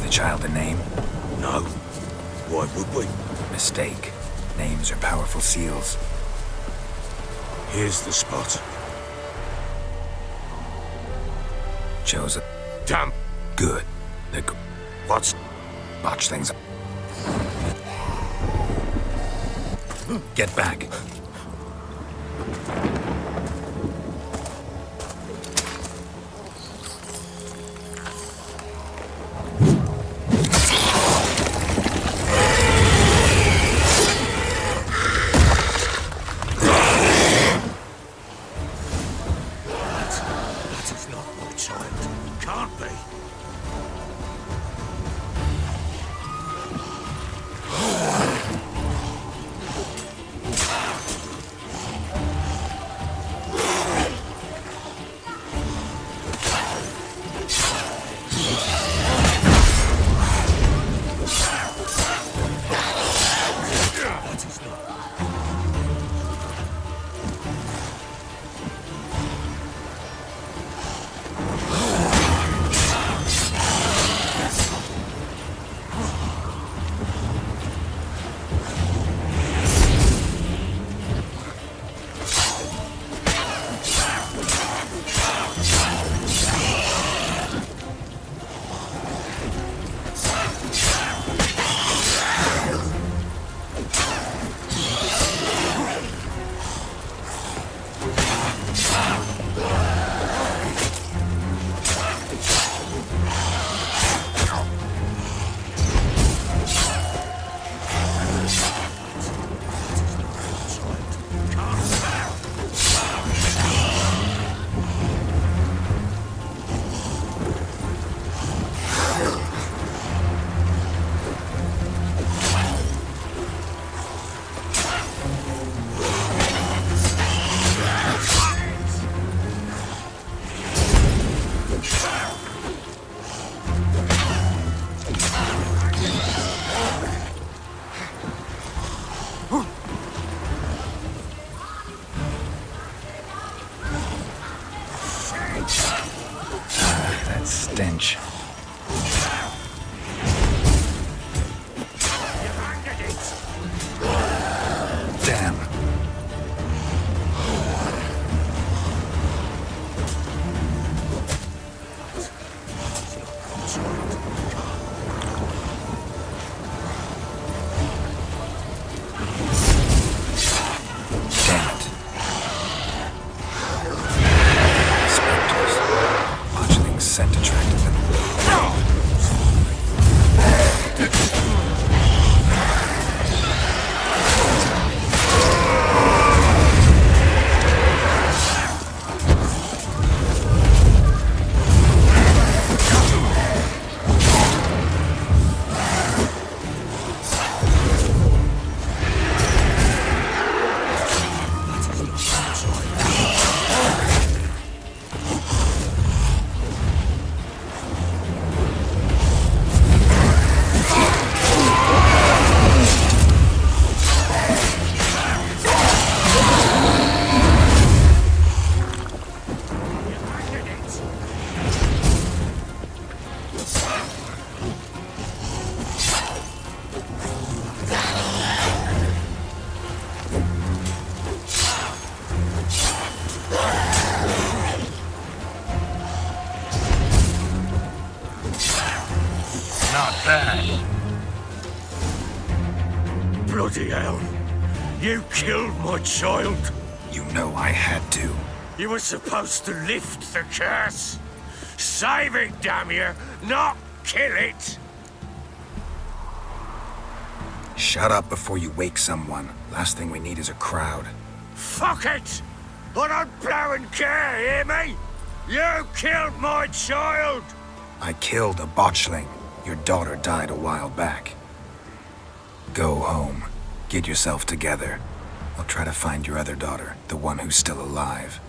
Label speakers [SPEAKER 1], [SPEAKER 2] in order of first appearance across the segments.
[SPEAKER 1] the child a name?
[SPEAKER 2] No. Why would we?
[SPEAKER 1] Mistake. Names are powerful seals.
[SPEAKER 2] Here's the spot.
[SPEAKER 1] Chose a...
[SPEAKER 2] Damn.
[SPEAKER 1] Good.
[SPEAKER 2] What's...
[SPEAKER 1] Botchlings. Get back.
[SPEAKER 2] That is not my child. Can't be.
[SPEAKER 1] That stench. Damn. Scent attracted them.
[SPEAKER 2] Not bad. Bloody hell. You killed my child.
[SPEAKER 1] You know I had to.
[SPEAKER 2] You were supposed to lift the curse. Save it, damn you, not kill it.
[SPEAKER 1] Shut up before you wake someone. Last thing we need is a crowd.
[SPEAKER 2] Fuck it! I don't blow and care, hear me? You killed my child!
[SPEAKER 1] I killed a botchling. Your daughter died a while back. Go home. Get yourself together. I'll try to find your other daughter, the one who's still alive.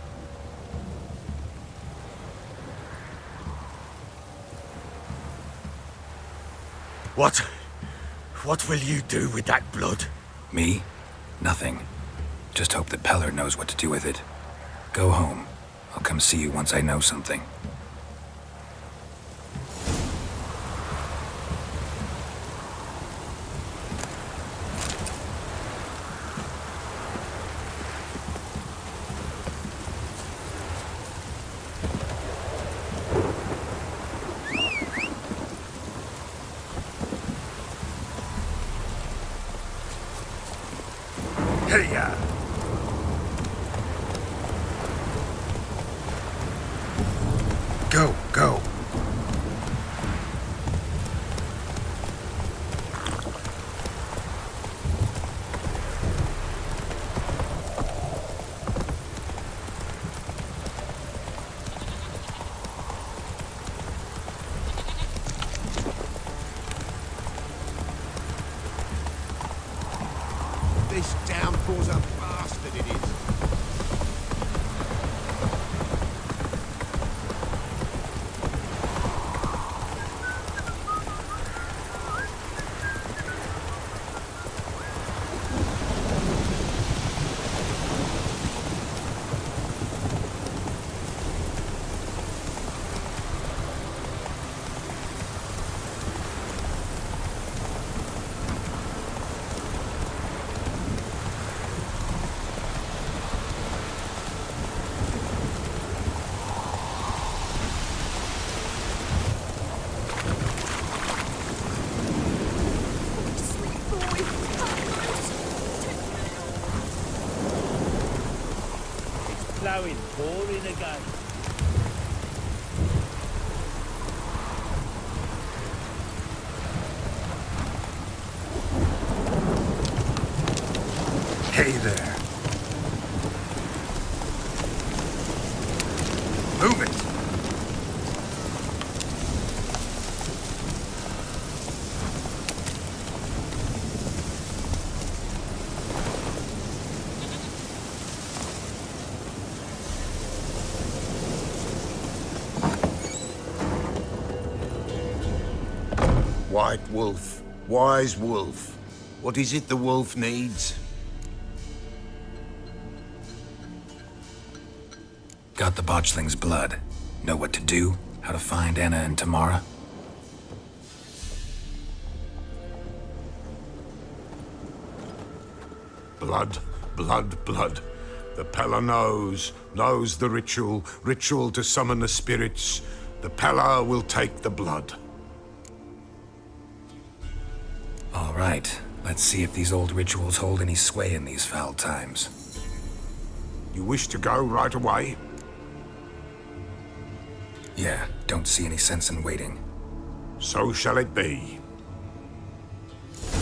[SPEAKER 2] What will you do with that blood?
[SPEAKER 1] Me? Nothing. Just hope that Peller knows what to do with it. Go home. I'll come see you once I know something.
[SPEAKER 2] Here.
[SPEAKER 1] Go, go.
[SPEAKER 2] This downpour's a bastard, it is.
[SPEAKER 3] Blowing, pouring again.
[SPEAKER 1] Hey there. Move it.
[SPEAKER 2] White wolf, wise wolf. What is it the wolf needs?
[SPEAKER 1] Got the botchling's blood. Know what to do? How to find Anna and Tamara?
[SPEAKER 2] Blood, blood, blood. The Pella knows the ritual to summon the spirits. The Pella will take the blood.
[SPEAKER 1] All right. Let's see if these old rituals hold any sway in these foul times.
[SPEAKER 2] You wish to go right away?
[SPEAKER 1] Yeah, don't see any sense in waiting.
[SPEAKER 2] So shall it be.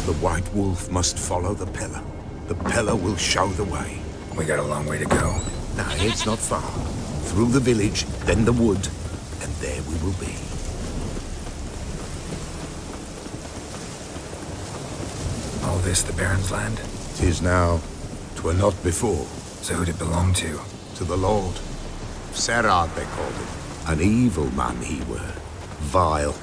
[SPEAKER 2] The White Wolf must follow the Pella. The Pella will show the way.
[SPEAKER 1] We got a long way to go.
[SPEAKER 2] No, it's not far. Through the village, then the wood, and there we will be.
[SPEAKER 1] All this the Baron's land?
[SPEAKER 2] 'Tis now. 'Twere not before.
[SPEAKER 1] So who'd it belong to?
[SPEAKER 2] To the Lord. Serad, they called him. An evil man he were. Vile.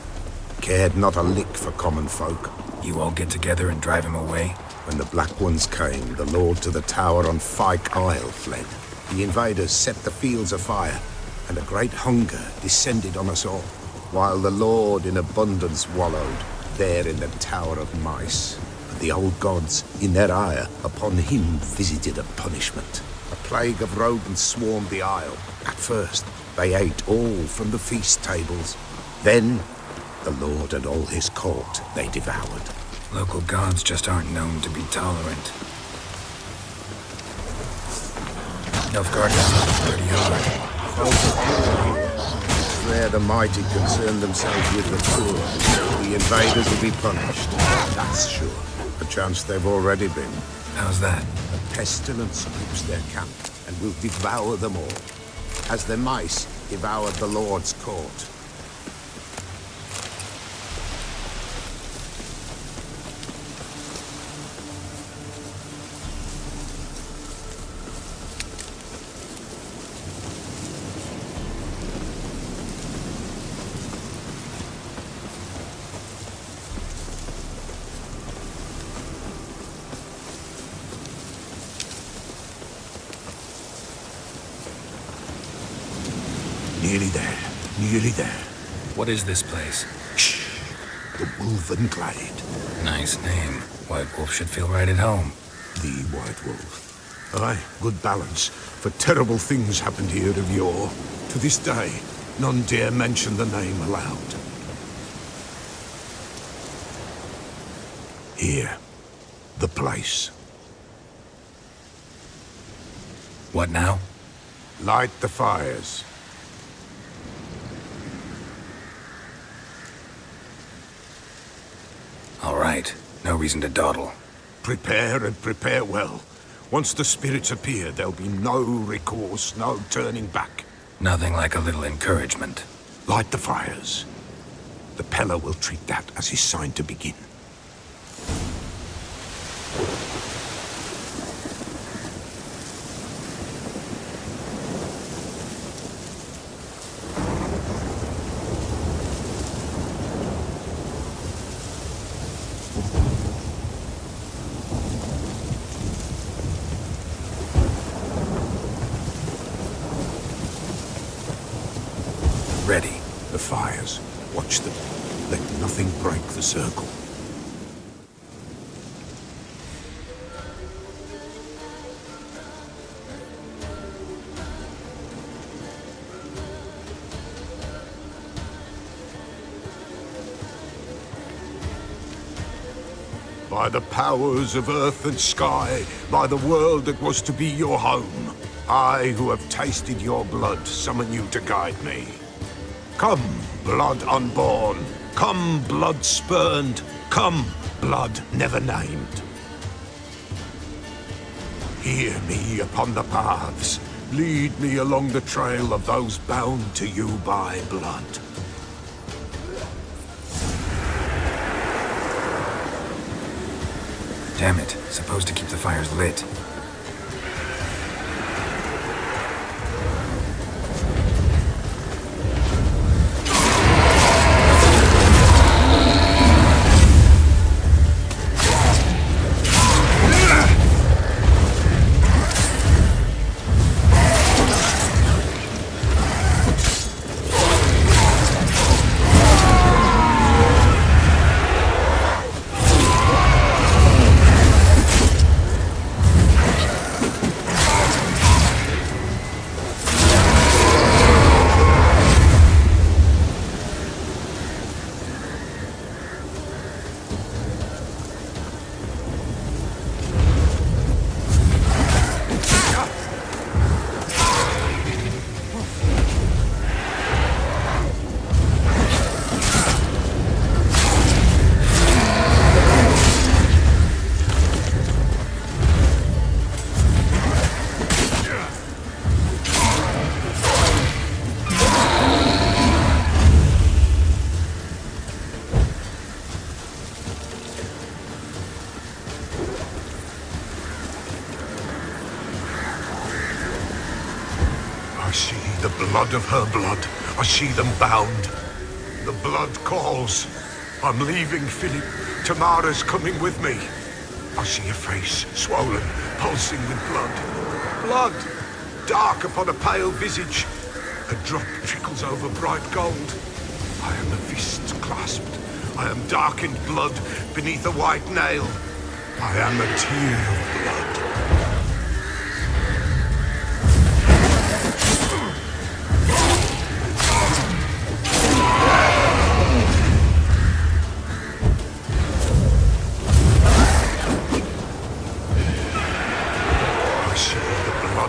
[SPEAKER 2] Cared not a lick for common folk.
[SPEAKER 1] You all get together and drive him away?
[SPEAKER 2] When the Black Ones came, the Lord to the tower on Fyke Isle fled. The invaders set the fields afire, and a great hunger descended on us all, while the Lord in abundance wallowed, there in the Tower of Mice. But the old gods, in their ire, upon him visited a punishment. A plague of rodents swarmed the isle. At first, they ate all from the feast tables. Then, the Lord and all his court they devoured.
[SPEAKER 1] Local gods just aren't known to be tolerant. Nilfgaardians look pretty hard.
[SPEAKER 2] There the mighty concern themselves with the poor. The invaders will be punished. That's sure. Perchance they've already been.
[SPEAKER 1] How's that?
[SPEAKER 2] A pestilence sweeps their camp and will devour them all, as the mice devoured the Lord's court. Nearly there. Nearly there.
[SPEAKER 1] What is this place?
[SPEAKER 2] Shh. The Wolven Glade.
[SPEAKER 1] Nice name. White Wolf should feel right at home.
[SPEAKER 2] The White Wolf. Aye, good balance. For terrible things happened here of yore. To this day, none dare mention the name aloud. Here. The place.
[SPEAKER 1] What now?
[SPEAKER 2] Light the fires.
[SPEAKER 1] All right. No reason to dawdle.
[SPEAKER 2] Prepare and prepare well. Once the spirits appear, there'll be no recourse, no turning back.
[SPEAKER 1] Nothing like a little encouragement.
[SPEAKER 2] Light the fires. The Peller will treat that as his sign to begin.
[SPEAKER 1] Ready.
[SPEAKER 2] The fires. Watch them. Let nothing break the circle. By the powers of earth and sky, by the world that was to be your home, I, who have tasted your blood, summon you to guide me. Come, blood unborn. Come, blood spurned. Come, blood never named. Hear me upon the paths. Lead me along the trail of those bound to you by blood.
[SPEAKER 1] Damn it. Supposed to keep the fires lit.
[SPEAKER 2] I see the blood of her blood. I see them bound. The blood calls. I'm leaving, Philip. Tamara's coming with me. I see a face, swollen, pulsing with blood. Blood! Dark upon a pale visage. A drop trickles over bright gold. I am a fist clasped. I am darkened blood beneath a white nail. I am a tear of blood.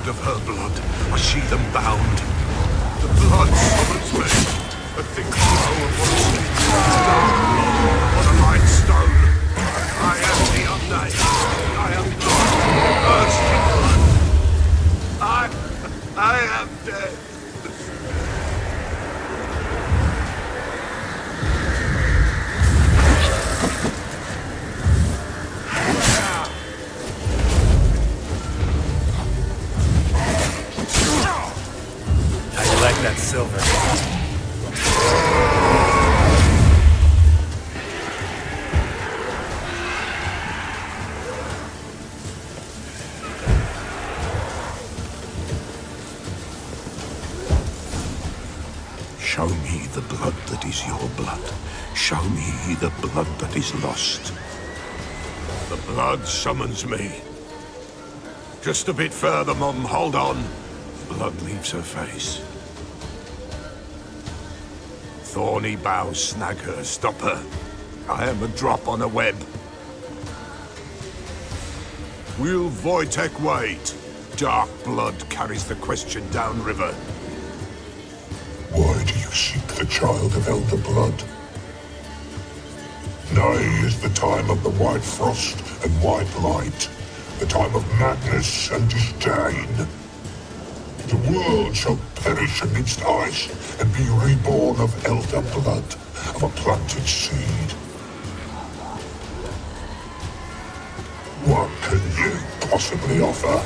[SPEAKER 2] Of her blood, I see them bound. The blood summons me. A thick flow of what sleeps dark blood on a light stone. I am the unnamed. I am blood. Thirsty blood. I am dead.
[SPEAKER 1] That silver.
[SPEAKER 2] Show me the blood that is your blood. Show me the blood that is lost. The blood summons me. Just a bit further, Mum. Hold on. Blood leaves her face. Thorny boughs snag her, stop her. I am a drop on a web. Will Wojtek wait? dark blood carries the question downriver.
[SPEAKER 4] Why do you seek the child of elder blood? Nigh is the time of the white frost and white light, the time of madness and disdain. The world shall perish amidst ice and be reborn of elder blood, of a planted seed. What can you possibly offer?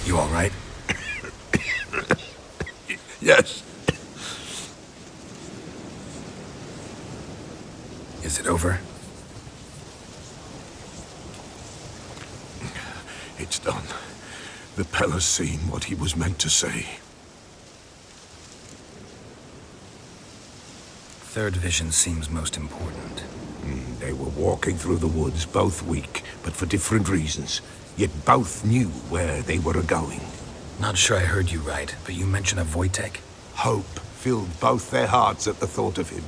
[SPEAKER 1] You all right?
[SPEAKER 2] Yes.
[SPEAKER 1] Is it over?
[SPEAKER 2] It's done. The Pella's seen what he was meant to say.
[SPEAKER 1] Third vision seems most important.
[SPEAKER 2] They were walking through the woods, both weak, but for different reasons. Yet both knew where they were going.
[SPEAKER 1] Not sure I heard you right, but you mentioned a Wojtek?
[SPEAKER 2] Hope filled both their hearts at the thought of him.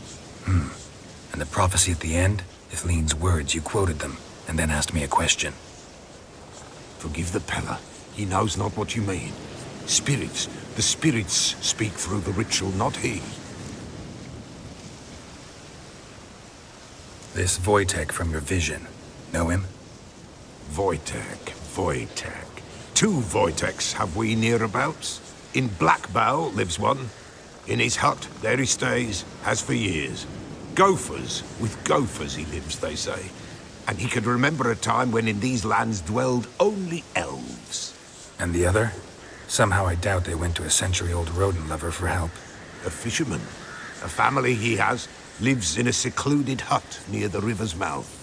[SPEAKER 1] And the prophecy at the end? Ithlin's words, you quoted them, and then asked me a question.
[SPEAKER 2] Forgive the Pella. He knows not what you mean. Spirits. The spirits speak through the ritual, not he.
[SPEAKER 1] This Wojtek from your vision, know him?
[SPEAKER 2] Wojtek. Two Wojteks have we nearabouts. In Blackbow lives one. In his hut, there he stays, has for years. Gophers, with gophers he lives, they say. And he could remember a time when in these lands dwelled only elves.
[SPEAKER 1] And the other? Somehow I doubt they went to a century-old rodent lover for help.
[SPEAKER 2] A fisherman. A family he has lives in a secluded hut near the river's mouth.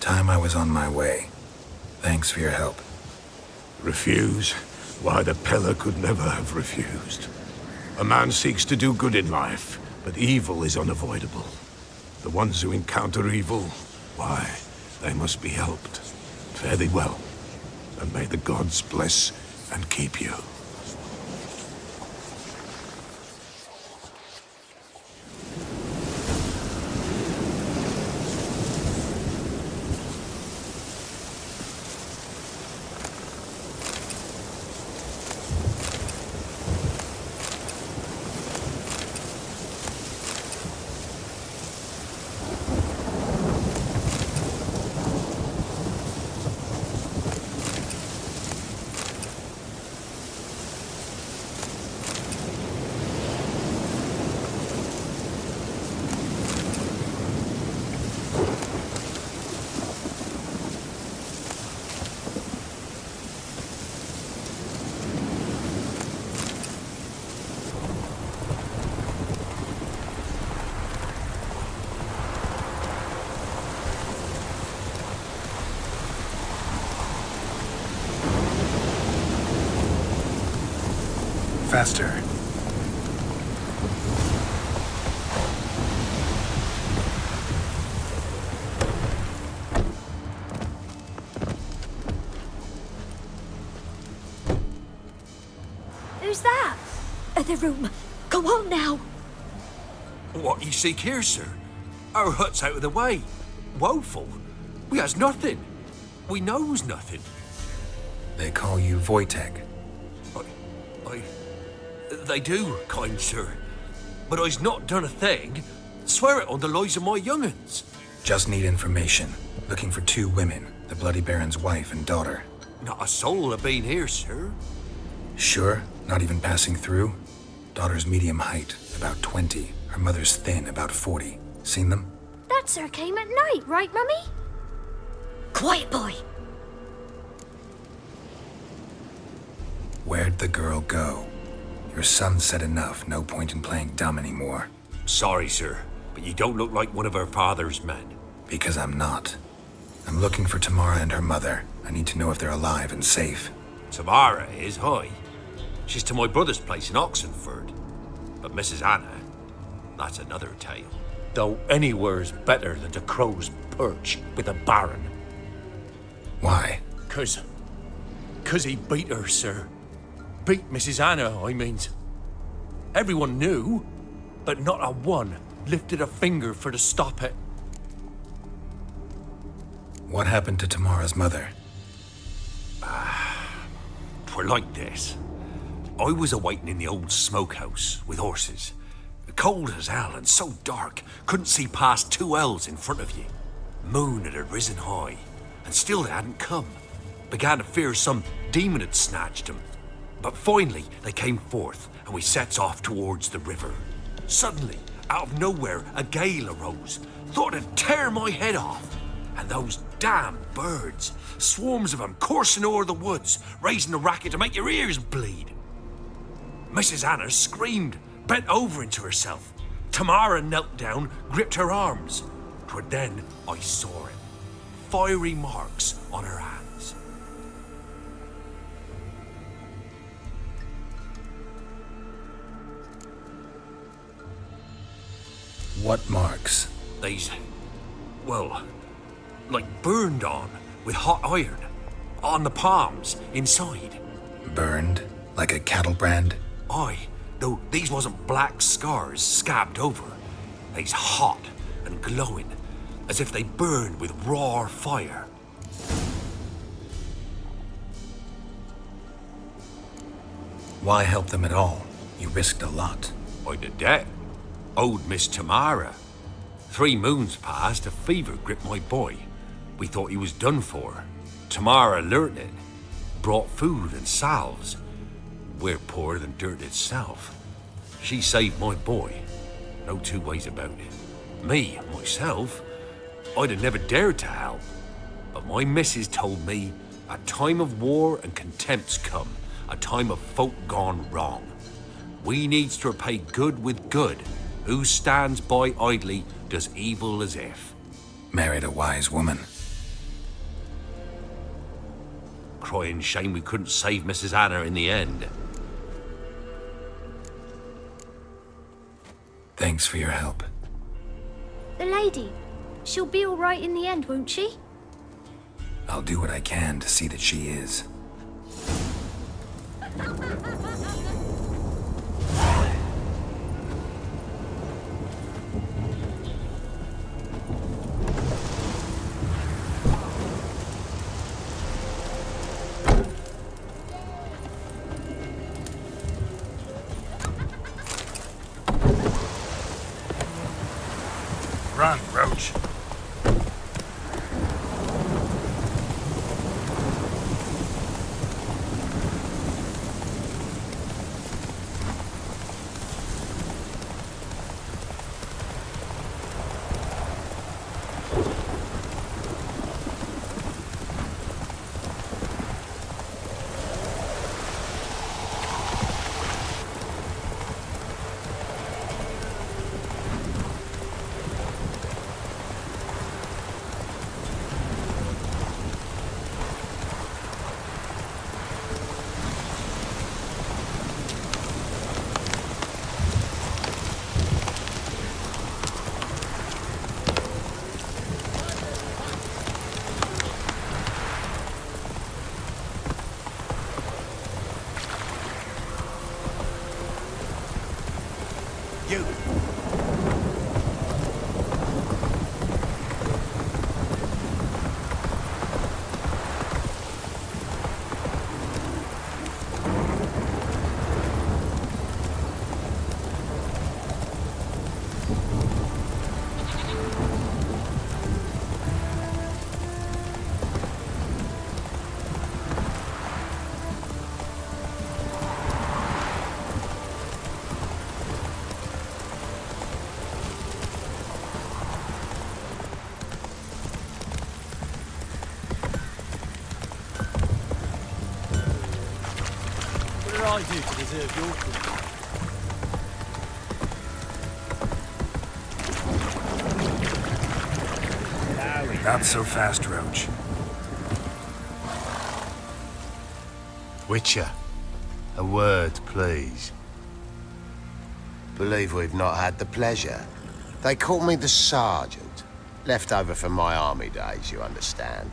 [SPEAKER 1] Time I was on my way. Thanks for your help.
[SPEAKER 2] Refuse? Why, the Pella could never have refused. A man seeks to do good in life, but evil is unavoidable. The ones who encounter evil, why, they must be helped. Fare thee well, and may the gods bless and keep you.
[SPEAKER 1] Faster.
[SPEAKER 5] Who's that? The room. Go on now.
[SPEAKER 6] What you seek here, sir? Our hut's out of the way. Woeful. We has nothing. We knows nothing.
[SPEAKER 1] They call you Wojtek.
[SPEAKER 6] They do, kind sir. But I's not done a thing. Swear it on the lives of my young'uns.
[SPEAKER 1] Just need information. Looking for two women, the Bloody Baron's wife and daughter.
[SPEAKER 6] Not a soul have been here, sir.
[SPEAKER 1] Sure? Not even passing through? Daughter's medium height, about 20. Her mother's thin, about 40. Seen them?
[SPEAKER 5] That sir came at night, right, Mummy? Quiet, boy.
[SPEAKER 1] Where'd the girl go? Your son said enough, no point in playing dumb anymore.
[SPEAKER 6] Sorry, sir, but you don't look like one of our father's men.
[SPEAKER 1] Because I'm not. I'm looking for Tamara and her mother. I need to know if they're alive and safe.
[SPEAKER 6] Tamara is, hi. She's to my brother's place in Oxenford. But Mrs. Anna, that's another tale. Though anywhere's better than to crow's perch with a baron.
[SPEAKER 1] Why?
[SPEAKER 6] 'Cause he beat her, sir. Beat Mrs. Anna, I means. Everyone knew. but not a one lifted a finger for to stop it.
[SPEAKER 1] What happened to Tamara's mother?
[SPEAKER 6] Twere like this. I was awaiting in the old smokehouse with horses. Cold as hell and so dark, couldn't see past 2 ells in front of you. Moon had risen high, and still they hadn't come. Began to fear some demon had snatched them. But finally they came forth, and we sets off towards the river. Suddenly, out of nowhere, a gale arose. Thought it'd tear my head off. And those damn birds, swarms of them coursing o'er the woods, raising a racket to make your ears bleed. Mrs. Anna screamed, bent over into herself. Tamara knelt down, gripped her arms. 'Twere then I saw it. Fiery marks on her hands.
[SPEAKER 1] What marks?
[SPEAKER 6] They's, well, like burned on with hot iron. On the palms, inside.
[SPEAKER 1] Burned? Like a cattle brand?
[SPEAKER 6] Aye, though these wasn't black scars scabbed over. They's hot and glowing, as if they burned with raw fire.
[SPEAKER 1] Why help them at all? You risked a lot.
[SPEAKER 6] I'd a debt. Owed Miss Tamara. 3 moons passed, a fever gripped my boy. We thought he was done for. Tamara learnt it. Brought food and salves. We're poorer than dirt itself. She saved my boy. No 2 ways about it. Me, myself, I'd have never dared to help. But my missus told me a time of war and contempt's come. A time of folk gone wrong. We needs to repay good with good. Who stands by idly does evil as if.
[SPEAKER 1] Married a wise woman.
[SPEAKER 6] Crying shame we couldn't save Mrs. Anna in the end.
[SPEAKER 1] Thanks for your help.
[SPEAKER 5] The lady. She'll be all right in the end, won't she?
[SPEAKER 1] I'll do what I can to see that she is.
[SPEAKER 6] Run, Roach.
[SPEAKER 3] You. What did I do to deserve your company?
[SPEAKER 1] Not so fast, Roach.
[SPEAKER 7] Witcher, a word, please. Believe we've not had the pleasure. They call me the Sergeant. Left over from my army days, you understand.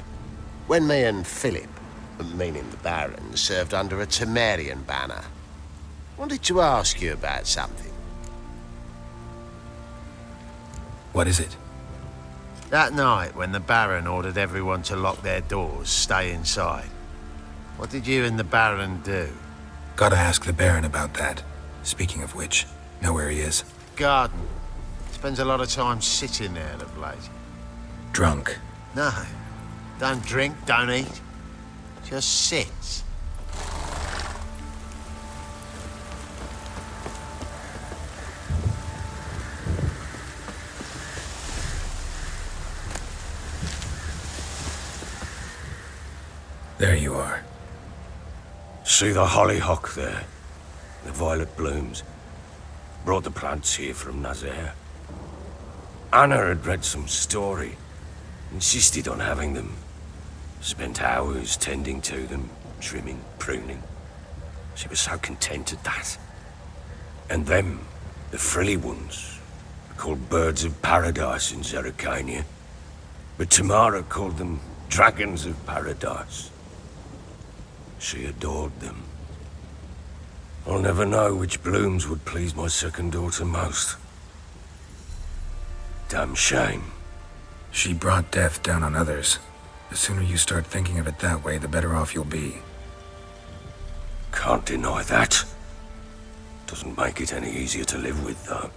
[SPEAKER 7] When me and Philip, meaning the Baron, served under a Temerian banner. Wanted to ask you about something.
[SPEAKER 1] What is it?
[SPEAKER 7] That night, when the Baron ordered everyone to lock their doors, stay inside, what did you and the Baron do?
[SPEAKER 1] Gotta ask the Baron about that. Speaking of which, know where he is?
[SPEAKER 7] Garden. Spends a lot of time sitting there of late.
[SPEAKER 1] Drunk.
[SPEAKER 7] No. Don't drink, don't eat. Just sits.
[SPEAKER 1] There you are.
[SPEAKER 6] See the hollyhock there? The violet blooms. Brought the plants here from Nazaire. Anna had read some story. Insisted on having them. Spent hours tending to them, trimming, pruning. She was so content at that. And them, the frilly ones, called birds of paradise in Zerrikania. But Tamara called them dragons of paradise. She adored them. I'll never know which blooms would please my second daughter most. Damn shame.
[SPEAKER 1] She brought death down on others. The sooner you start thinking of it that way, the better off you'll be.
[SPEAKER 6] Can't deny that. Doesn't make it any easier to live with, though.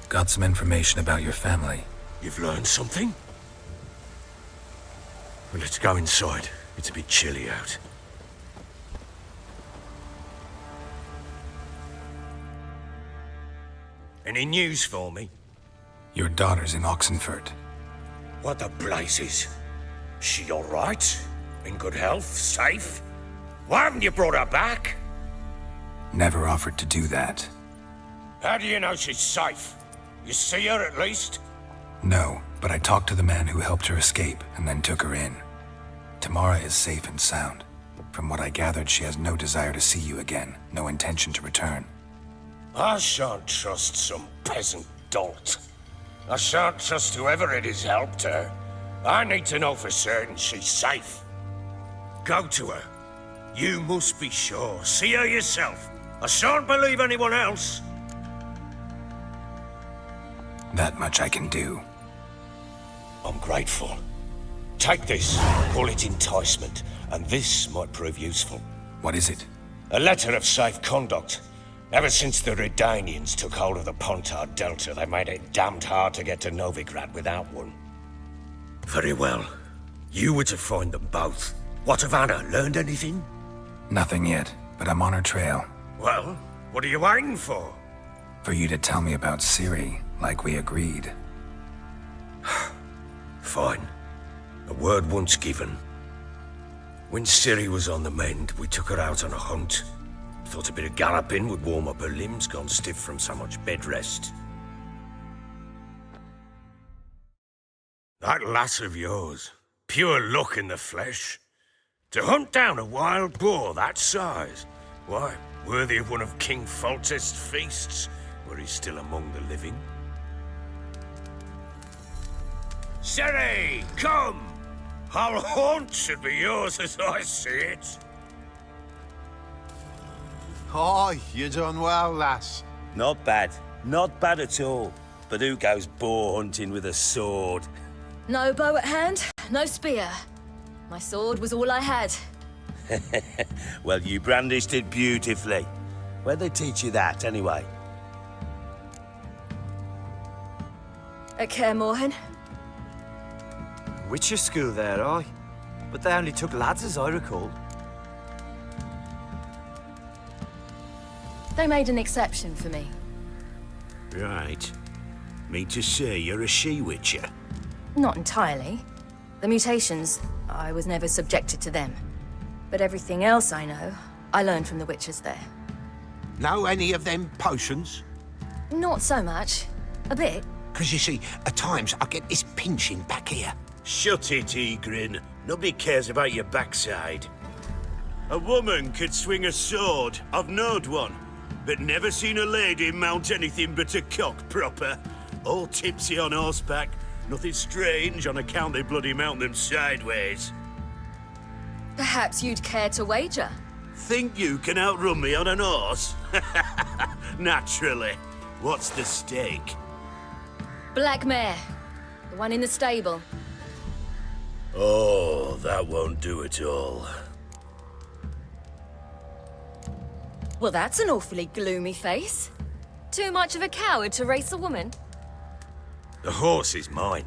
[SPEAKER 1] Got some information about your family.
[SPEAKER 6] You've learned something? Well, let's go inside. It's a bit chilly out. Any news for me?
[SPEAKER 1] Your daughter's in Oxenfurt.
[SPEAKER 6] What the blazes? She all right? In good health? Safe? Why haven't you brought her back?
[SPEAKER 1] Never offered to do that.
[SPEAKER 6] How do you know she's safe? You see her at least?
[SPEAKER 1] No, but I talked to the man who helped her escape and then took her in. Tamara is safe and sound. From what I gathered, she has no desire to see you again, no intention to return.
[SPEAKER 6] I shan't trust some peasant dolt. I shan't trust whoever it is helped her. I need to know for certain she's safe. Go to her. You must be sure. See her yourself. I shan't believe anyone else.
[SPEAKER 1] That much I can do.
[SPEAKER 6] I'm grateful. Take this, call it enticement, and this might prove useful.
[SPEAKER 1] What is it?
[SPEAKER 6] A letter of safe conduct. Ever since the Redanians took hold of the Pontard Delta, they made it damned hard to get to Novigrad without one. Very well. You were to find them both. What of Anna? Learned anything?
[SPEAKER 1] Nothing yet, but I'm on her trail.
[SPEAKER 6] Well, what are you waiting for?
[SPEAKER 1] For you to tell me about Ciri, like we agreed.
[SPEAKER 6] Fine. A word once given. When Ciri was on the mend, we took her out on a hunt. Thought a bit of galloping would warm up her limbs, gone stiff from so much bed rest. That lass of yours, pure luck in the flesh. To hunt down a wild boar that size, why, worthy of one of King Foltest's feasts, were he still among the living. Ciri, come! Our haunt should be yours as I see it.
[SPEAKER 7] Hi, you done well, lass.
[SPEAKER 8] Not bad. Not bad at all. But who goes boar hunting with a sword?
[SPEAKER 9] No bow at hand, no spear. My sword was all I had.
[SPEAKER 8] Well, you brandished it beautifully. Where'd they teach you that, anyway?
[SPEAKER 9] At Kaer Morhen.
[SPEAKER 3] Witcher school there, aye. But they only took lads, as I recall.
[SPEAKER 9] They made an exception for me.
[SPEAKER 8] Right. Mean to say you're a she-witcher?
[SPEAKER 9] Not entirely. The mutations, I was never subjected to them. But everything else I know, I learned from the witches there.
[SPEAKER 2] Know any of them potions?
[SPEAKER 9] Not so much. A bit.
[SPEAKER 2] Because you see, at times I get this pinching back here.
[SPEAKER 8] Shut it, Egrin. Nobody cares about your backside. A woman could swing a sword. I've knowed one. But never seen a lady mount anything but a cock proper. All tipsy on horseback. Nothing strange on account they bloody mount them sideways.
[SPEAKER 9] Perhaps you'd care to wager?
[SPEAKER 8] Think you can outrun me on an horse? Naturally. What's the stake?
[SPEAKER 9] Black mare. The one in the stable.
[SPEAKER 8] Oh, that won't do it all.
[SPEAKER 9] Well, that's an awfully gloomy face. Too much of a coward to race a woman?
[SPEAKER 8] The horse is mine.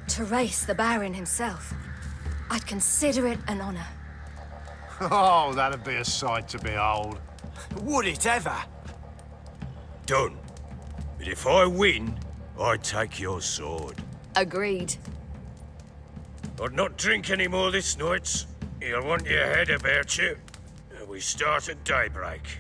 [SPEAKER 9] To race the Baron himself. I'd consider it an honor.
[SPEAKER 10] Oh, that'd be a sight to behold.
[SPEAKER 3] Would it ever?
[SPEAKER 8] Done. But if I win, I take your sword.
[SPEAKER 9] Agreed.
[SPEAKER 8] I'd not drink any more this night. You'll want your head about you. We start at daybreak.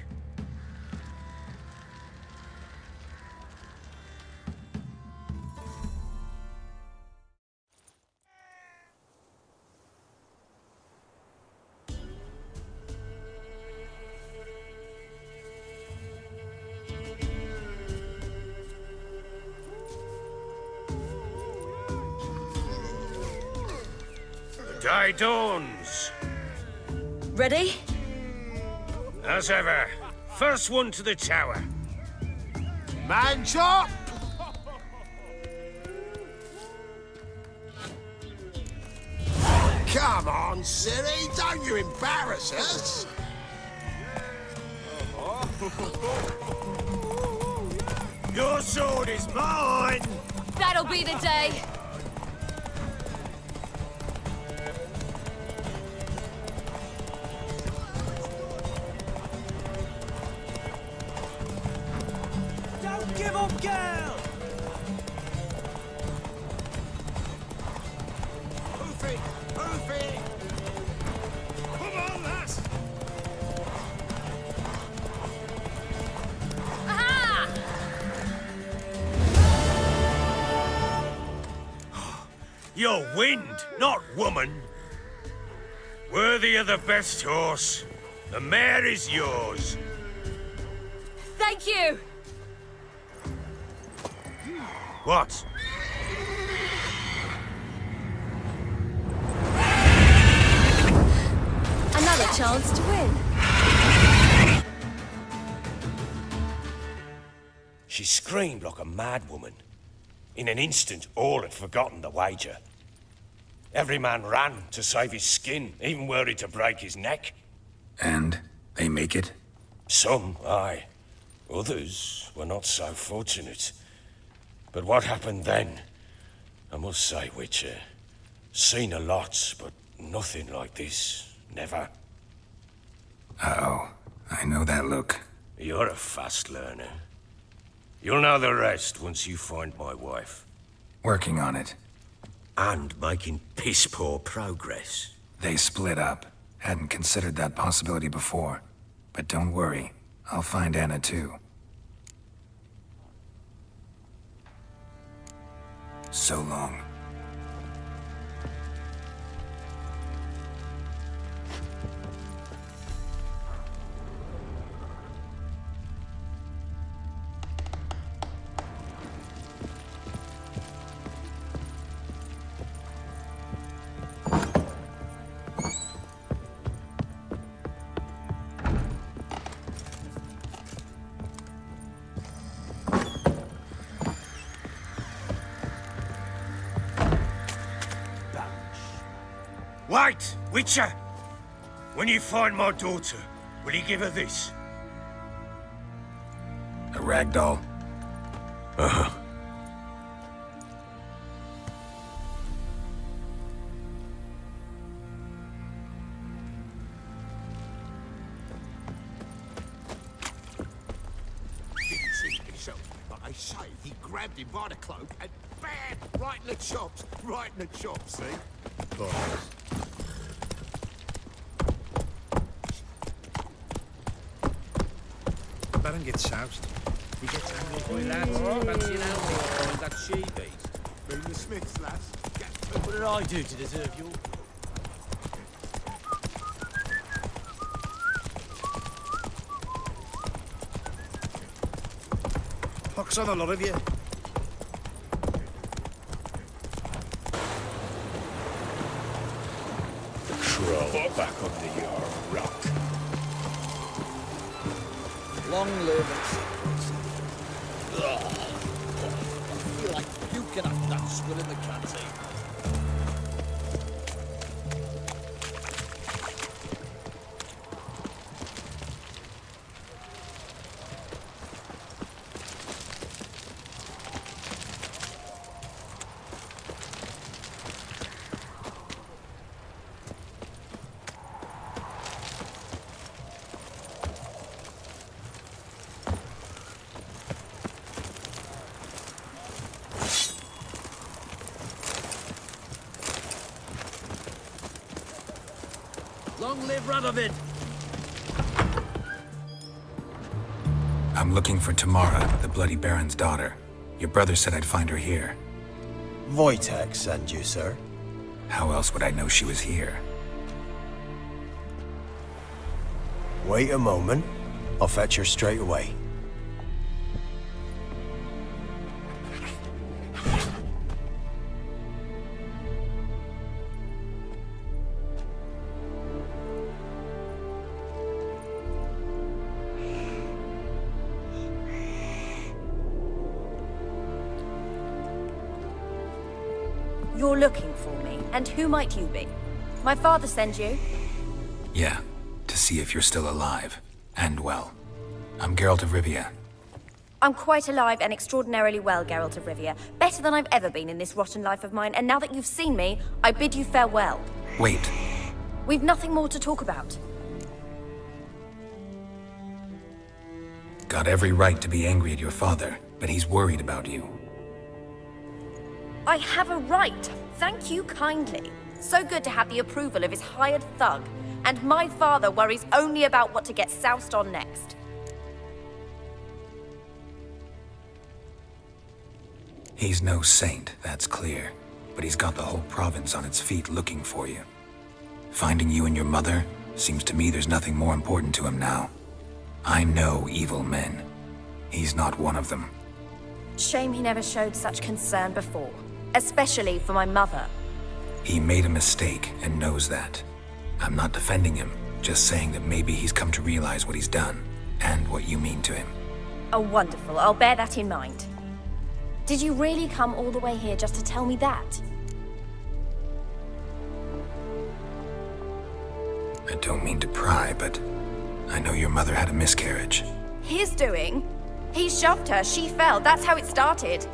[SPEAKER 8] The day dawns.
[SPEAKER 9] Ready?
[SPEAKER 8] As ever, first one to the tower.
[SPEAKER 10] Man chop!
[SPEAKER 7] Come on, silly, don't you embarrass us!
[SPEAKER 8] Your sword is mine!
[SPEAKER 9] That'll be the day.
[SPEAKER 3] Don't give up, girl!
[SPEAKER 7] Move it! Move it!
[SPEAKER 8] Come on, lass!
[SPEAKER 9] Aha!
[SPEAKER 8] You're wind, not woman. Worthy of the best horse. The mare is yours.
[SPEAKER 9] Thank you!
[SPEAKER 8] What?
[SPEAKER 9] Another chance to win.
[SPEAKER 8] She screamed like a mad woman. In an instant, all had forgotten the wager. Every man ran to save his skin, even were it to break his neck.
[SPEAKER 1] And they make it?
[SPEAKER 8] Some, aye. Others were not so fortunate. But what happened then? I must say, Witcher, seen a lot, but nothing like this. Never.
[SPEAKER 1] Uh-oh. I know that look.
[SPEAKER 8] You're a fast learner. You'll know the rest once you find my wife.
[SPEAKER 1] Working on it.
[SPEAKER 8] And making piss-poor progress.
[SPEAKER 1] They split up. Hadn't considered that possibility before. But don't worry. I'll find Anna too. So long.
[SPEAKER 8] Wait, Witcher! When you find my daughter, will you give her this?
[SPEAKER 1] A ragdoll?
[SPEAKER 8] Uh-huh.
[SPEAKER 2] Didn't see it himself, but they say he grabbed him by the cloak and bam! Right in the chops. Right in the chops, see?
[SPEAKER 11] Baron gets soused. He gets angry. Boy, lads, fancy an outing on that she-beat.
[SPEAKER 2] Bring the Smiths, lass. Get
[SPEAKER 3] What did I do to deserve your...
[SPEAKER 11] Pox on a lot of you.
[SPEAKER 8] Crawl back under your rock.
[SPEAKER 3] Long live it.
[SPEAKER 11] I feel like puking after that swill in the canteen. Long live Radovid!
[SPEAKER 1] I'm looking for Tamara, the Bloody Baron's daughter. Your brother said I'd find her here.
[SPEAKER 12] Wojtek sent you, sir.
[SPEAKER 1] How else would I know she was here?
[SPEAKER 12] Wait a moment. I'll fetch her straight away.
[SPEAKER 9] You're looking for me, and who might you be? My father sent you?
[SPEAKER 1] Yeah, to see if you're still alive. And well. I'm Geralt of Rivia.
[SPEAKER 9] I'm quite alive and extraordinarily well, Geralt of Rivia. Better than I've ever been in this rotten life of mine, and now that you've seen me, I bid you farewell.
[SPEAKER 1] Wait.
[SPEAKER 9] We've nothing more to talk about.
[SPEAKER 1] Got every right to be angry at your father, but he's worried about you.
[SPEAKER 9] I have a right. Thank you kindly. So good to have the approval of his hired thug. And my father worries only about what to get soused on next.
[SPEAKER 1] He's no saint, that's clear. But he's got the whole province on its feet looking for you. Finding you and your mother, seems to me there's nothing more important to him now. I know evil men. He's not one of them.
[SPEAKER 9] Shame he never showed such concern before. Especially for my mother.
[SPEAKER 1] He made a mistake and knows that. I'm not defending him, just saying that maybe he's come to realize what he's done, and what you mean to him.
[SPEAKER 9] Oh, wonderful. I'll bear that in mind. Did you really come all the way here just to tell me that?
[SPEAKER 1] I don't mean to pry, but I know your mother had a miscarriage.
[SPEAKER 9] His doing? He shoved her, she fell, that's how it started.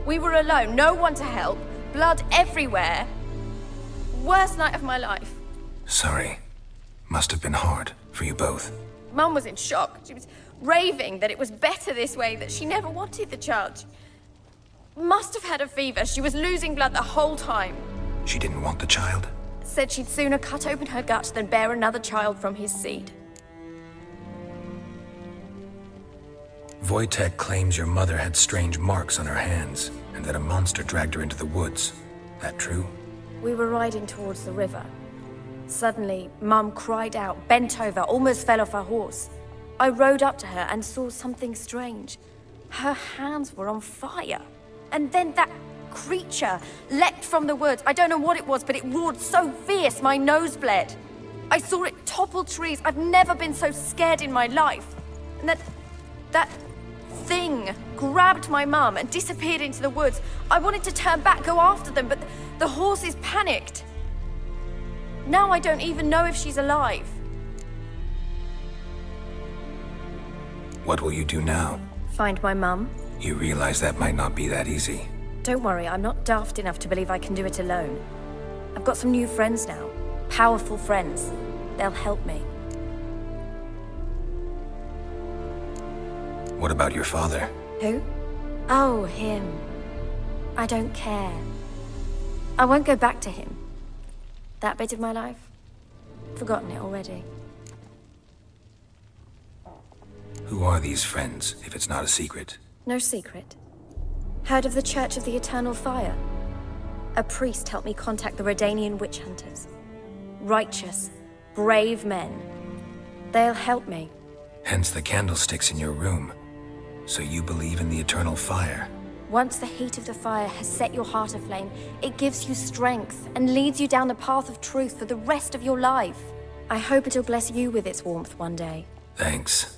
[SPEAKER 9] We were alone, no one to help, blood everywhere. Worst night of my life.
[SPEAKER 1] Sorry. Must have been hard for you both.
[SPEAKER 9] Mum was in shock. She was raving that it was better this way, that she never wanted the child. She must have had a fever. She was losing blood the whole time.
[SPEAKER 1] She didn't want the child?
[SPEAKER 9] Said she'd sooner cut open her gut than bear another child from his seed.
[SPEAKER 1] Wojtek claims your mother had strange marks on her hands, and that a monster dragged her into the woods. That true?
[SPEAKER 9] We were riding towards the river. Suddenly, Mum cried out, bent over, almost fell off her horse. I rode up to her and saw something strange. Her hands were on fire. And then that creature leapt from the woods. I don't know what it was, but it roared so fierce my nose bled. I saw it topple trees. I've never been so scared in my life. And that thing grabbed my mum and disappeared into the woods. I wanted to turn back, go after them, but the horses panicked. Now I don't even know if she's alive.
[SPEAKER 1] What will you do now?
[SPEAKER 9] Find my mum.
[SPEAKER 1] You realize that might not be that easy.
[SPEAKER 9] Don't worry, I'm not daft enough to believe I can do it alone. I've got some new friends now. Powerful friends. They'll help me.
[SPEAKER 1] What about your father?
[SPEAKER 9] Who? Oh, him. I don't care. I won't go back to him. That bit of my life? Forgotten it already.
[SPEAKER 1] Who are these friends, if it's not a secret?
[SPEAKER 9] No secret. Heard of the Church of the Eternal Fire? A priest helped me contact the Redanian witch hunters. Righteous, brave men. They'll help me.
[SPEAKER 1] Hence the candlesticks in your room. So you believe in the eternal fire?
[SPEAKER 9] Once the heat of the fire has set your heart aflame, it gives you strength and leads you down the path of truth for the rest of your life. I hope it'll bless you with its warmth one day.
[SPEAKER 1] Thanks.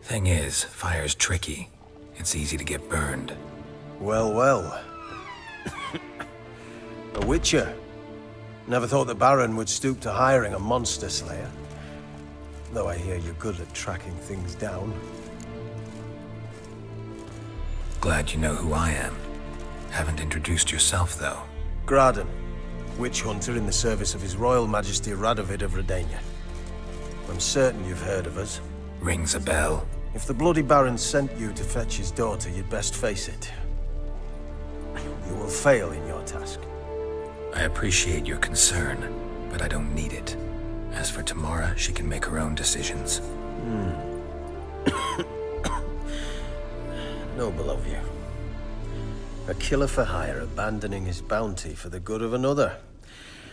[SPEAKER 1] Thing is, fire's tricky. It's easy to get burned.
[SPEAKER 12] Well, well. A witcher. Never thought the Baron would stoop to hiring a monster slayer. Though I hear you're good at tracking things down.
[SPEAKER 1] Glad you know who I am. Haven't introduced yourself, though.
[SPEAKER 12] Graden, witch hunter in the service of His Royal Majesty Radovid of Redania. I'm certain you've heard of us.
[SPEAKER 1] Rings a bell.
[SPEAKER 12] If the Bloody Baron sent you to fetch his daughter, you'd best face it. You will fail in your task.
[SPEAKER 1] I appreciate your concern, but I don't need it. As for Tamara, she can make her own decisions.
[SPEAKER 12] Noble of you. A killer for hire abandoning his bounty for the good of another.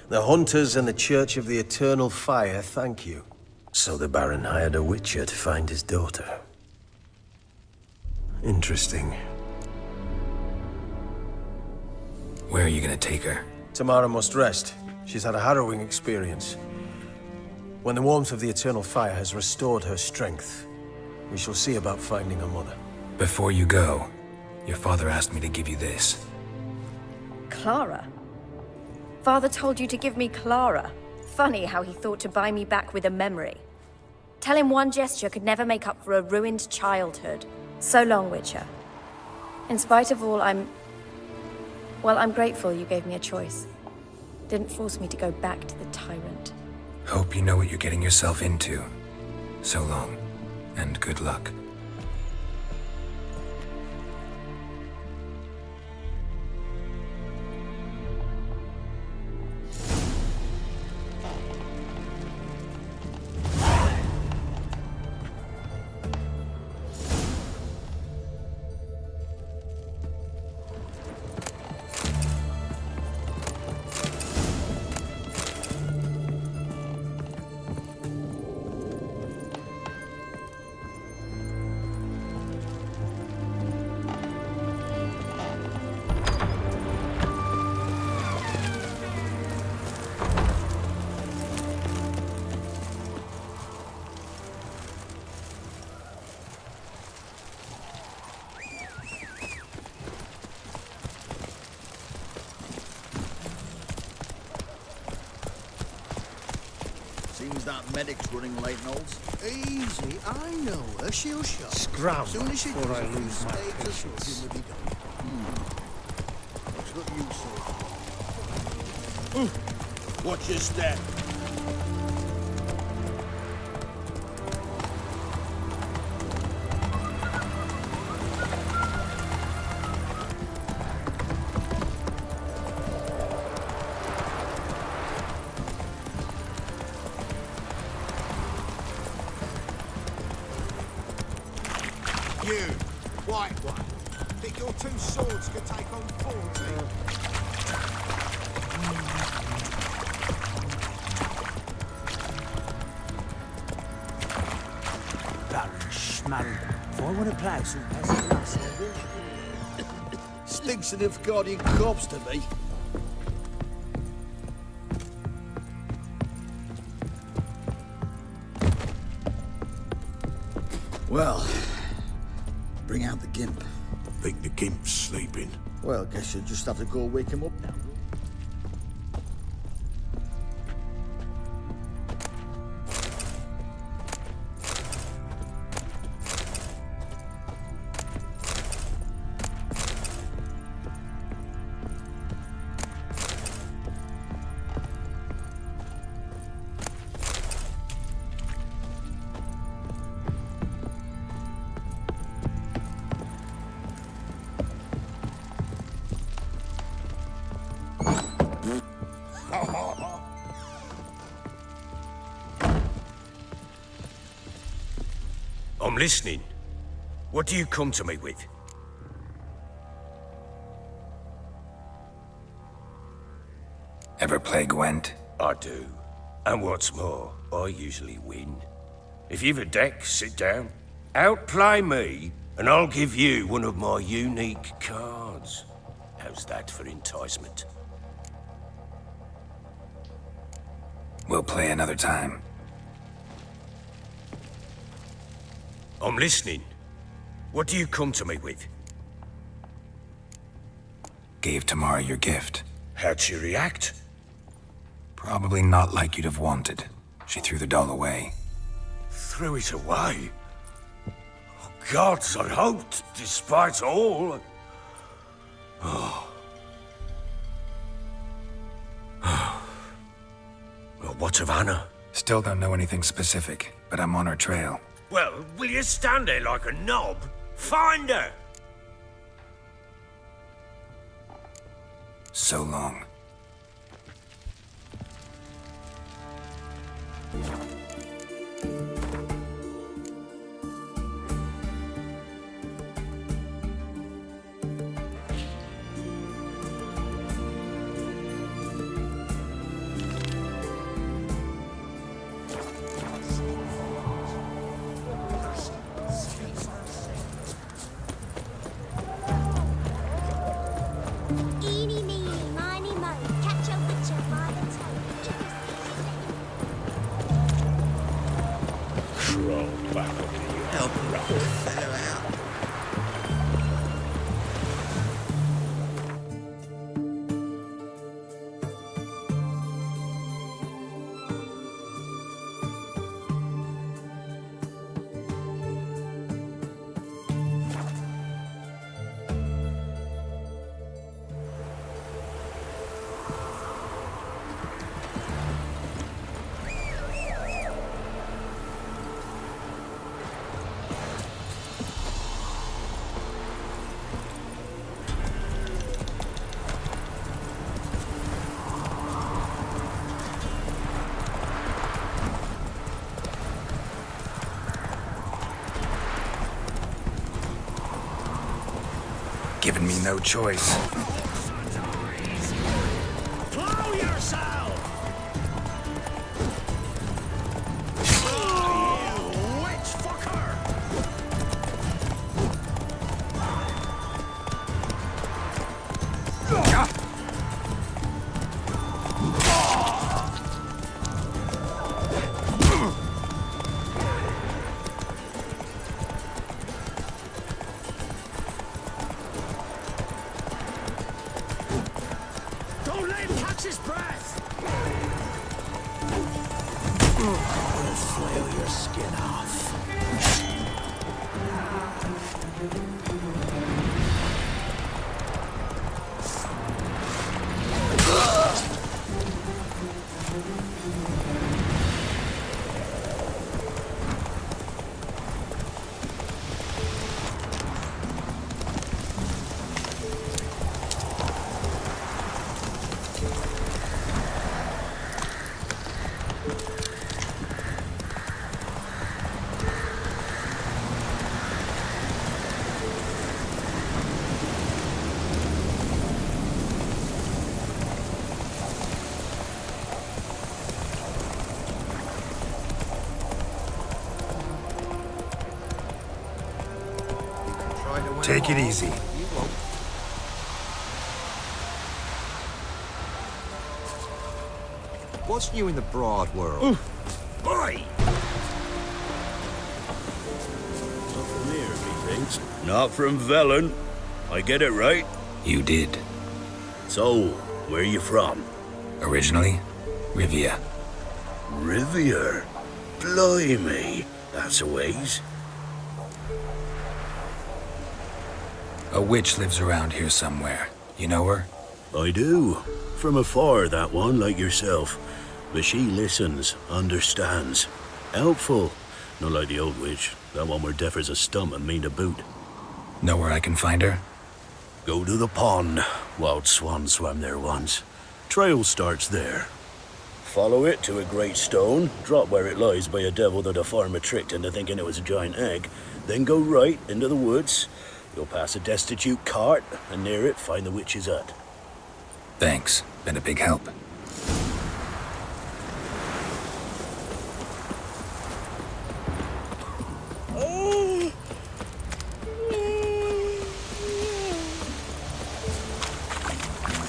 [SPEAKER 12] The hunters and the Church of the Eternal Fire thank you. So the Baron hired a witcher to find his daughter. Interesting.
[SPEAKER 1] Where are you gonna take her?
[SPEAKER 12] Tamara must rest. She's had a harrowing experience. When the warmth of the Eternal Fire has restored her strength, we shall see about finding her mother.
[SPEAKER 1] Before you go, your father asked me to give you this.
[SPEAKER 9] Clara? Father told you to give me Clara. Funny how he thought to buy me back with a memory. Tell him one gesture could never make up for a ruined childhood. So long, Witcher. In spite of all, I'm grateful you gave me a choice. Didn't force me to go back to the tyrant.
[SPEAKER 1] Hope you know what you're getting yourself into. So long, and good luck.
[SPEAKER 13] Seems that medic's running late, Knowles.
[SPEAKER 14] Easy, I know her. She'll show.
[SPEAKER 10] Scram
[SPEAKER 14] Soon as she
[SPEAKER 10] before
[SPEAKER 14] does
[SPEAKER 10] I
[SPEAKER 14] a few
[SPEAKER 10] lose my
[SPEAKER 14] spades or
[SPEAKER 10] patience.
[SPEAKER 14] something will be done. What's got you so?
[SPEAKER 8] Watch your step.
[SPEAKER 2] You, white one. Think your two swords could take on 40?
[SPEAKER 3] Baron Schmarren. If I want to play some peasant lass,
[SPEAKER 13] Stinks of guardian corpse to me. Well, bring out the gimp.
[SPEAKER 4] Think the gimp's sleeping.
[SPEAKER 13] Well, guess you'll just have to go wake him up now.
[SPEAKER 6] I'm listening. What do you come to me with?
[SPEAKER 1] Ever play Gwent?
[SPEAKER 6] I do. And what's more, I usually win. If you've a deck, sit down. Outplay me, and I'll give you one of my unique cards. How's that for enticement?
[SPEAKER 1] We'll play another time.
[SPEAKER 6] I'm listening.
[SPEAKER 8] What do you come to me with?
[SPEAKER 1] Gave Tamara your gift.
[SPEAKER 8] How'd she react?
[SPEAKER 1] Probably not like you'd have wanted. She threw the doll away.
[SPEAKER 8] Threw it away? Oh, gods, I hoped, despite all. Oh. Well, what of Anna?
[SPEAKER 1] Still don't know anything specific, but I'm on her trail.
[SPEAKER 8] Well, will you stand there like a knob? Find her!
[SPEAKER 1] So long.
[SPEAKER 5] Eeny, meeny, miny, mo. Catch a witcher by the toe.
[SPEAKER 8] Crawl back up to you.
[SPEAKER 14] Help a fellow out.
[SPEAKER 1] Given me no choice.
[SPEAKER 8] Plow yourself! You witch fucker! Don't let him catch his breath!
[SPEAKER 3] I'll flail your skin off.
[SPEAKER 1] Take it easy.
[SPEAKER 13] What's new in the broad world?
[SPEAKER 8] Boy! Not from here, methinks. Not from Velen. I get it right?
[SPEAKER 1] You did.
[SPEAKER 8] So, where you from?
[SPEAKER 1] Originally, Rivia.
[SPEAKER 8] Rivia? Blimey. That's a ways.
[SPEAKER 1] A witch lives around here somewhere. You know her?
[SPEAKER 8] I do. From afar, that one, like yourself. But she listens, understands. Helpful. Not like the old witch. That one were deaf as a stump and mean to boot.
[SPEAKER 1] Know where I can find her?
[SPEAKER 8] Go to the pond. Wild swan swam there once. Trail starts there. Follow it to a great stone, drop where it lies by a devil that a farmer tricked into thinking it was a giant egg, then go right into the woods. You'll pass a destitute cart, and near it find the witch's hut.
[SPEAKER 1] Thanks. Been a big help.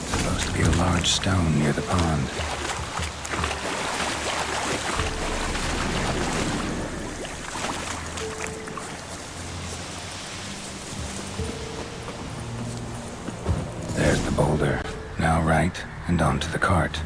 [SPEAKER 1] Supposed to be a large stone near the pond. Now right, and onto the cart.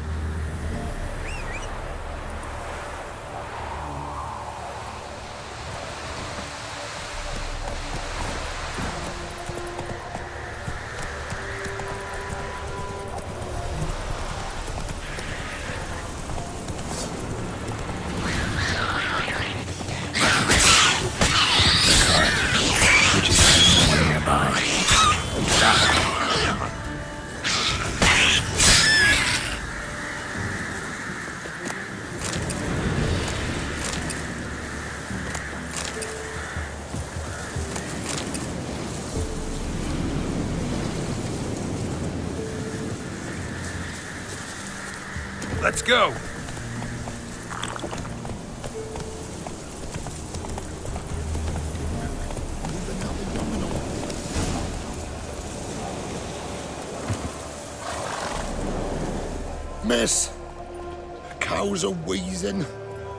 [SPEAKER 6] Let's go!
[SPEAKER 15] Miss, cows are wheezing,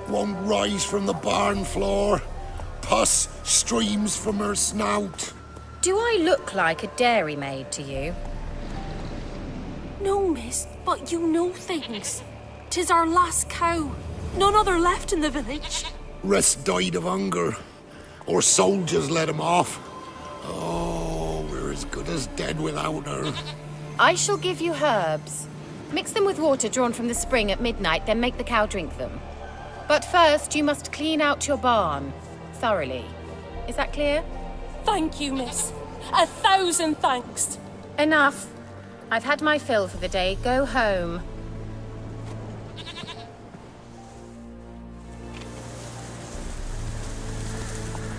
[SPEAKER 15] won't rise from the barn floor. Pus streams from her snout.
[SPEAKER 16] Do I look like a dairymaid to you?
[SPEAKER 17] No, miss, but you know things. 'Tis our last cow. None other left in the village.
[SPEAKER 15] Rest died of hunger, or soldiers let him off. Oh, we're as good as dead without her.
[SPEAKER 16] I shall give you herbs. Mix them with water drawn from the spring at midnight, then make the cow drink them. But first, you must clean out your barn thoroughly. Is that clear?
[SPEAKER 17] Thank you, miss. 1,000 thanks.
[SPEAKER 16] Enough. I've had my fill for the day. Go home.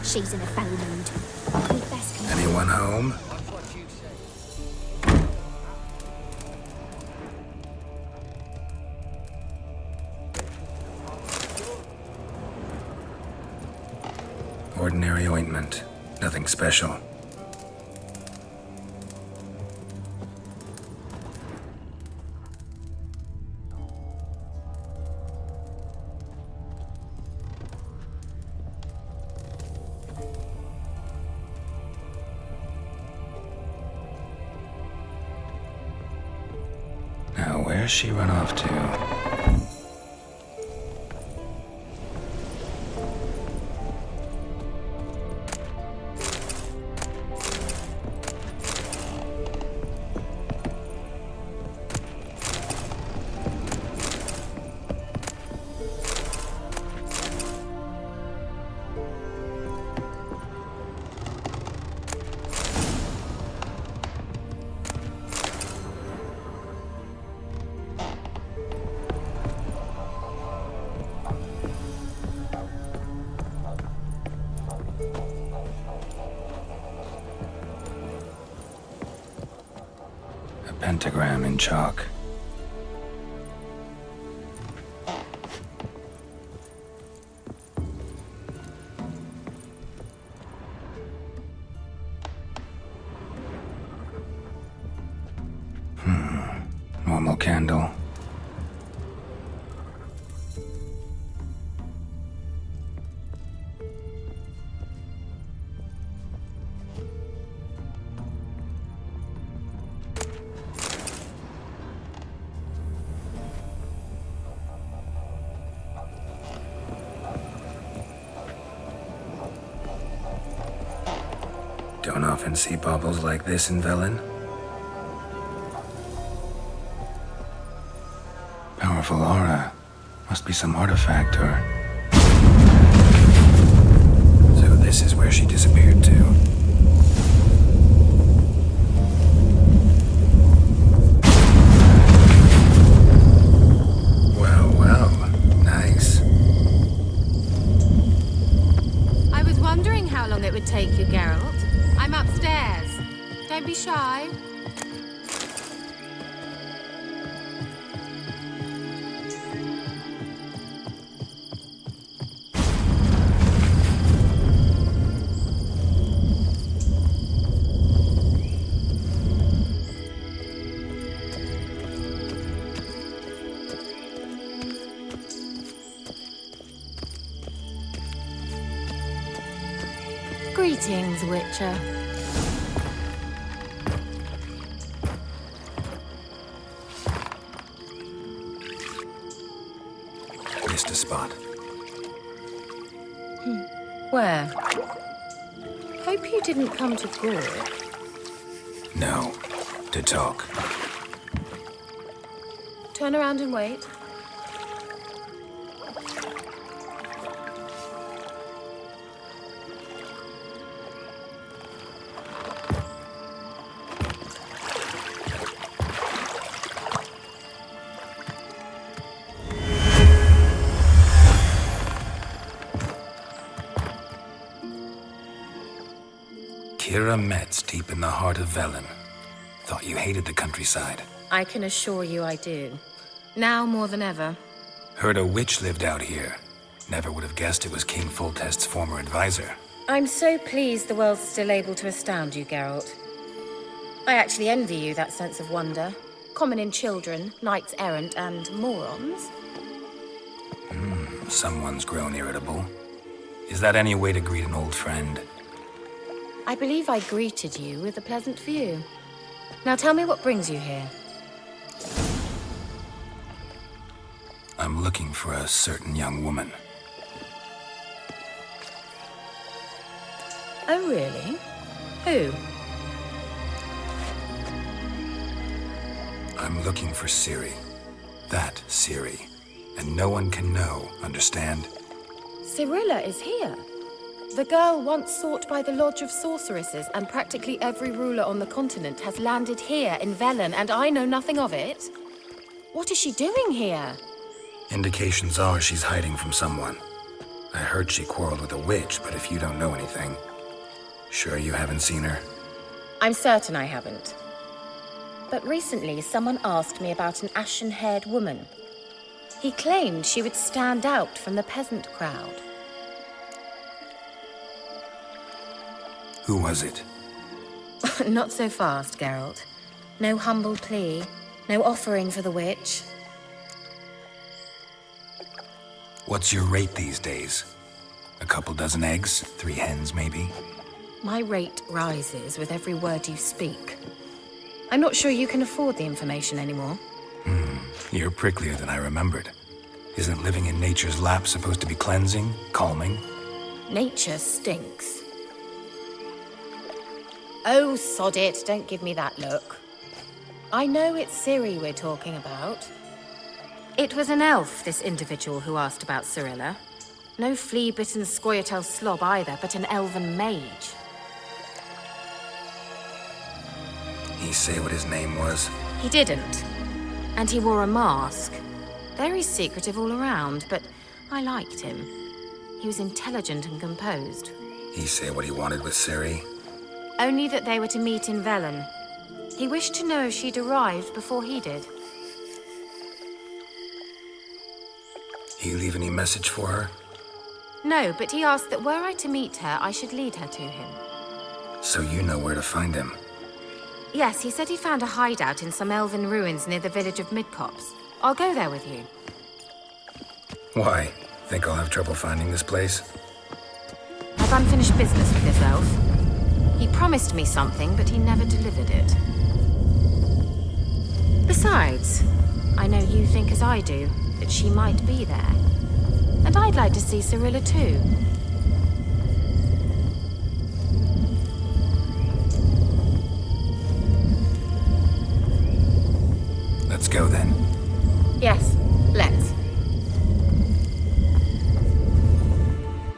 [SPEAKER 5] She's in a foul mood. We'd best come.
[SPEAKER 1] Anyone home? Ordinary ointment. Nothing special. Now, where's she run off to? Pentagram in chalk. Normal candle. Don't often see baubles like this in Velen. Powerful aura. Must be some artifact or... So this is where she disappeared to. Well, nice.
[SPEAKER 16] I was wondering how long it would take you, Geralt. I'm upstairs. Don't be shy. Greetings, Witcher.
[SPEAKER 1] missed a spot.
[SPEAKER 16] Where? Hope you didn't come to Gore.
[SPEAKER 1] No, to talk.
[SPEAKER 16] Turn around and wait.
[SPEAKER 1] Kira Metz, deep in the heart of Velen. Thought you hated the countryside.
[SPEAKER 16] I can assure you I do. Now more than ever.
[SPEAKER 1] Heard a witch lived out here. Never would have guessed it was King Foltest's former advisor.
[SPEAKER 16] I'm so pleased the world's still able to astound you, Geralt. I actually envy you that sense of wonder. Common in children, knights errant, and morons.
[SPEAKER 1] Someone's grown irritable. Is that any way to greet an old friend?
[SPEAKER 16] I believe I greeted you with a pleasant view. Now tell me what brings you here.
[SPEAKER 1] I'm looking for a certain young woman.
[SPEAKER 16] Oh, really? Who?
[SPEAKER 1] I'm looking for Ciri. That Ciri. And no one can know, understand?
[SPEAKER 16] Cirilla is here. The girl once sought by the Lodge of Sorceresses, and practically every ruler on the continent has landed here in Velen, and I know nothing of it. What is she doing here?
[SPEAKER 1] Indications are she's hiding from someone. I heard she quarreled with a witch, but if you don't know anything... Sure you haven't seen her?
[SPEAKER 16] I'm certain I haven't. But recently, someone asked me about an ashen-haired woman. He claimed she would stand out from the peasant crowd.
[SPEAKER 1] Who was it?
[SPEAKER 16] Not so fast, Geralt. No humble plea, no offering for the witch.
[SPEAKER 1] What's your rate these days? A couple dozen eggs? 3 hens, maybe?
[SPEAKER 16] My rate rises with every word you speak. I'm not sure you can afford the information anymore.
[SPEAKER 1] You're pricklier than I remembered. Isn't living in nature's lap supposed to be cleansing, calming?
[SPEAKER 16] Nature stinks. Oh, sod it, don't give me that look. I know it's Ciri we're talking about. It was an elf, this individual who asked about Cirilla. No flea-bitten Scoia'tael slob either, but an elven mage.
[SPEAKER 1] He say what his name was?
[SPEAKER 16] He didn't. And he wore a mask. Very secretive all around, but I liked him. He was intelligent and composed.
[SPEAKER 1] He say what he wanted with Ciri?
[SPEAKER 16] Only that they were to meet in Velen. He wished to know if she'd arrived before he did.
[SPEAKER 1] He leave any message for her?
[SPEAKER 16] No, but he asked that were I to meet her, I should lead her to him.
[SPEAKER 1] So you know where to find him?
[SPEAKER 16] Yes, he said he found a hideout in some elven ruins near the village of Midcopse. I'll go there with you.
[SPEAKER 1] Why? Think I'll have trouble finding this place?
[SPEAKER 16] I've unfinished business with this elf. He promised me something, but he never delivered it. Besides, I know you think as I do, that she might be there. And I'd like to see Cirilla too.
[SPEAKER 1] Let's go then.
[SPEAKER 16] Yes, let's.